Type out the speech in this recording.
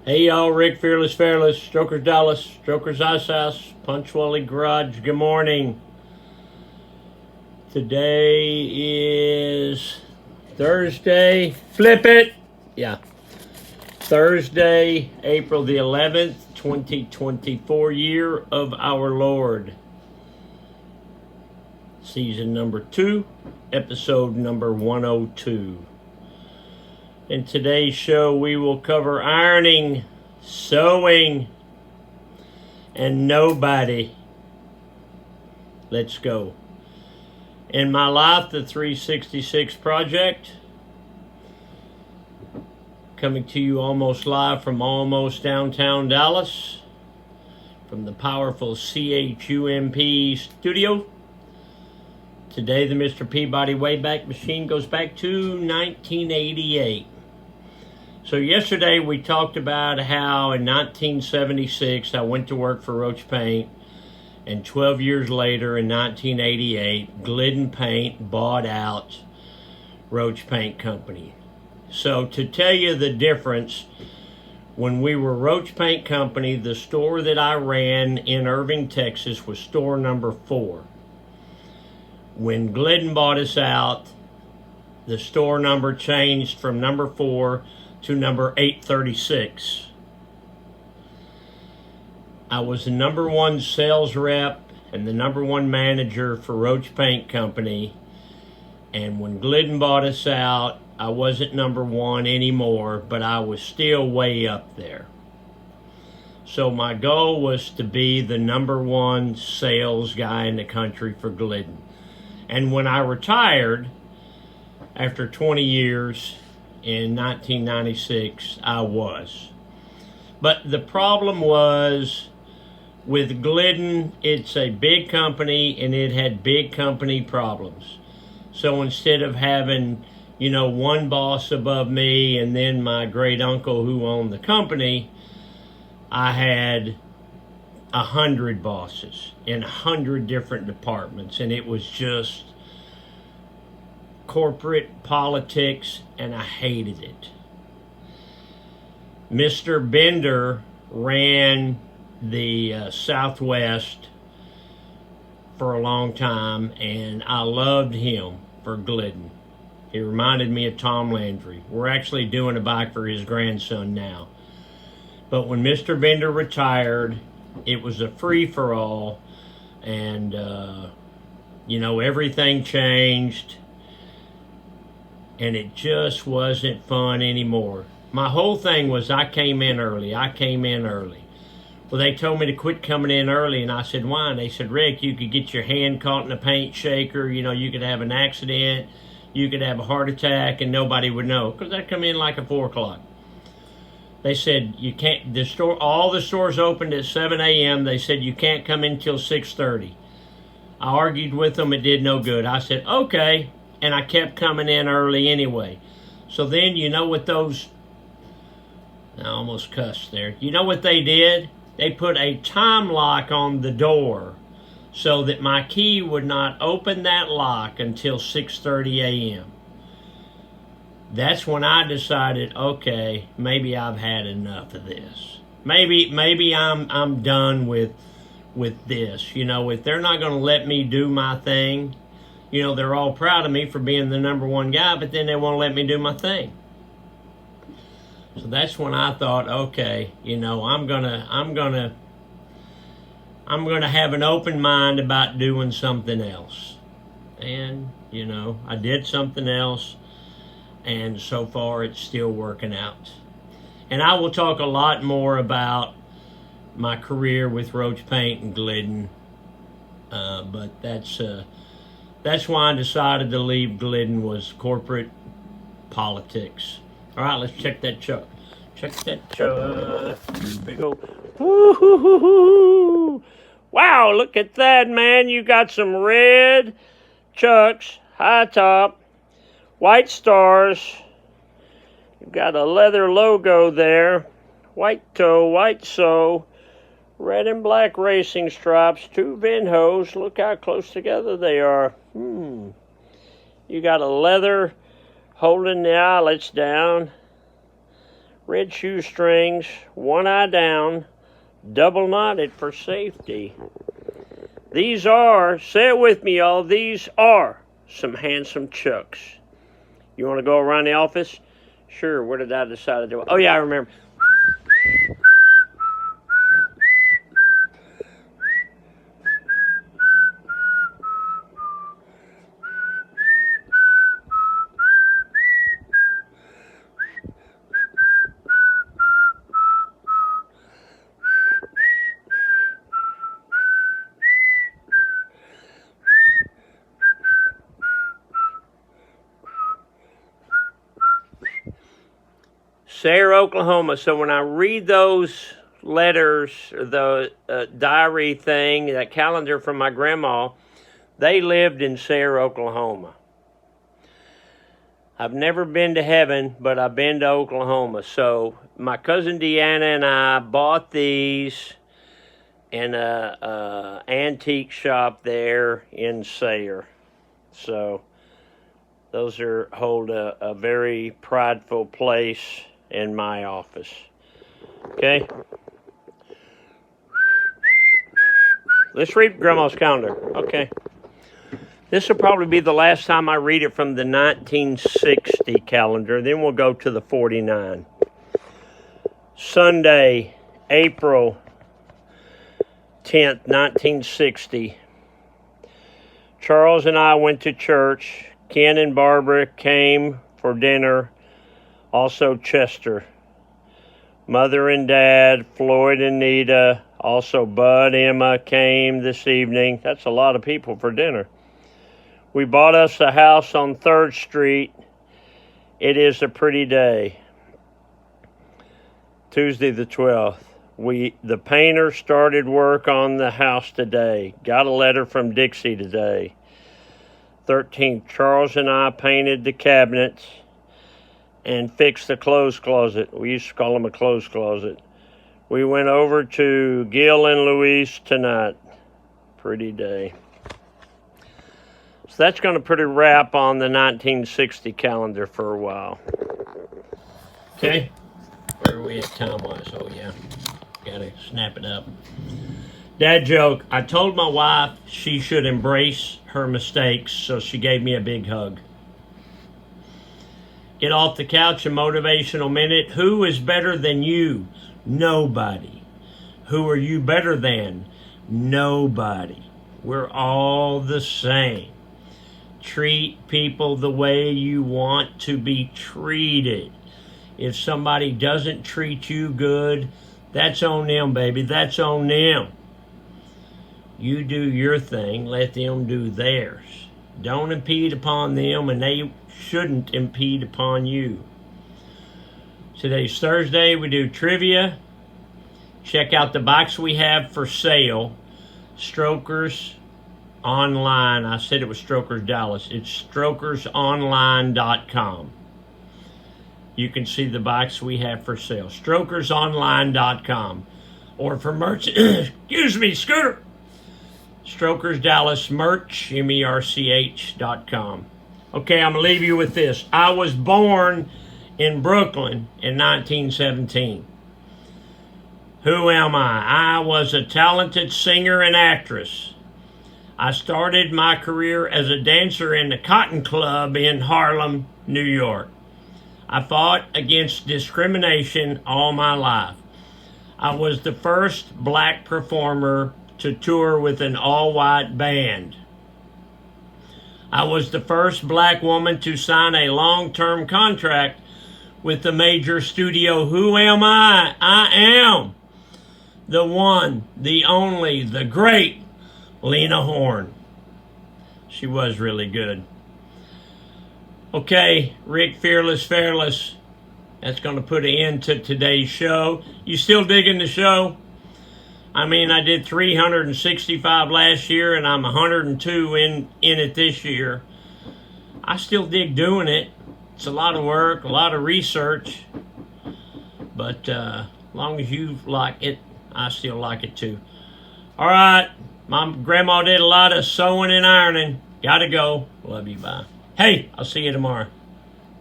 Hey y'all, Rick Fearless, Strokers Dallas, Strokers Ice House, Punctuality Garage. Good morning. Today is Thursday. Flip it. Yeah. Thursday, April the 11th, 2024, year of our Lord. Season number 2, episode number 102. In today's show, we will cover ironing, sewing, and nobody. Let's go. In my life, the 366 Project, coming to you almost live from almost downtown Dallas, from the powerful CHUMP studio. Today, the Mr. Peabody Wayback Machine goes back to 1988. So yesterday we talked about how in 1976 I went to work for Roach Paint, and 12 years later in 1988 Glidden Paint bought out Roach Paint Company. So to tell you the difference, when we were Roach Paint Company, the store that I ran in Irving, Texas was store number 4. When Glidden bought us out, the store number changed from number 4 to number 836. I was the number 1 sales rep and the number 1 manager for Roach Paint Company. And when Glidden bought us out, I wasn't number 1 anymore, but I was still way up there. So my goal was to be the number 1 sales guy in the country for Glidden. And when I retired, after 20 years, in 1996, I was. But the problem was, with Glidden, it's a big company and it had big company problems. So instead of having, one boss above me and then my great uncle who owned the company, I had 100 bosses in 100 different departments, and it was just corporate politics, and I hated it. Mr. Bender ran the Southwest for a long time, and I loved him for Glidden. He reminded me of Tom Landry. We're actually doing a bike for his grandson now. But when Mr. Bender retired, it was a free-for-all, and, everything changed. And it just wasn't fun anymore. My whole thing was I came in early. Well, they told me to quit coming in early, and I said, why? And they said, Rick, you could get your hand caught in a paint shaker. You could have an accident. You could have a heart attack, and nobody would know, because I'd come in like at 4 o'clock. They said, you can't, all the stores opened at 7 a.m. They said, you can't come in till 6:30. I argued with them. It did no good. I said, okay. And I kept coming in early anyway. So then, I almost cussed there. You know what they did? They put a time lock on the door so that my key would not open that lock until 6:30 a.m. That's when I decided, okay, maybe I've had enough of this. Maybe I'm done with this. If they're not going to let me do my thing, they're all proud of me for being the number 1 guy, but then they won't let me do my thing. So that's when I thought, okay, I'm gonna have an open mind about doing something else. And, I did something else, and so far it's still working out. And I will talk a lot more about my career with Roach Paint and Glidden, but that's why I decided to leave Glidden, was corporate politics. All right, let's check that chuck. Check that chuck. Big old. Woo-hoo-hoo-hoo. Wow, look at that, man. You got some red chucks, high top, white stars. You've got a leather logo there. White toe, white sole. Red and black racing stripes, 2 VIN hose. Look how close together they are. You got a leather holding the eyelets down. red shoestrings, one eye down, double knotted for safety. These are, say it with me, y'all, these are some handsome Chucks. You want to go around the office? Sure, what did I decide to do? Oh, yeah, I remember. Sayre, Oklahoma. So when I read those letters, the diary thing, that calendar from my grandma, they lived in Sayre, Oklahoma. I've never been to heaven, but I've been to Oklahoma. So my cousin Deanna and I bought these in a antique shop there in Sayre. So those hold a very prideful place in my office. Okay? Let's read Grandma's calendar. Okay. This will probably be the last time I read it from the 1960 calendar. Then we'll go to the 49. Sunday, April 10th, 1960. Charles and I went to church. Ken and Barbara came for dinner. Also Chester. Mother and Dad, Floyd and Nita, also Bud, Emma came this evening. That's a lot of people for dinner. We bought us a house on 3rd Street. It is a pretty day. Tuesday the 12th. The painter started work on the house today. Got a letter from Dixie today. 13th, Charles and I painted the cabinets and fixed the clothes closet. We used to call them a clothes closet. We went over to Gil and Louise tonight. Pretty day. So that's going to put a wrap on the 1960 calendar for a while. Okay. Where are we at time-wise? Oh, yeah. Got to snap it up. Dad joke. I told my wife she should embrace her mistakes, so she gave me a big hug. Get off the couch, a motivational minute. Who is better than you? Nobody. Who are you better than? Nobody. We're all the same. Treat people the way you want to be treated. If somebody doesn't treat you good, that's on them, baby. That's on them. You do your thing. Let them do theirs. Don't impede upon them, and they shouldn't impede upon you. Today's Thursday. We do trivia. Check out the box we have for sale. Strokers Online. I said it was Strokers Dallas. It's strokersonline.com. You can see the box we have for sale. Strokersonline.com. Or for merch, excuse me, Scooter. Strokers Dallas merch, merch.com. Okay, I'm going to leave you with this. I was born in Brooklyn in 1917. Who am I? I was a talented singer and actress. I started my career as a dancer in the Cotton Club in Harlem, New York. I fought against discrimination all my life. I was the first black performer to tour with an all-white band. I was the first black woman to sign a long-term contract with a major studio. Who am I? I am the one, the only, the great Lena Horne. She was really good. Okay, Rick Fearless Fairless. That's going to put an end to today's show. You still digging the show? I mean, I did 365 last year, and I'm 102 in it this year. I still dig doing it. It's a lot of work, a lot of research. But as long as you like it, I still like it too. All right. My grandma did a lot of sewing and ironing. Gotta go. Love you. Bye. Hey, I'll see you tomorrow.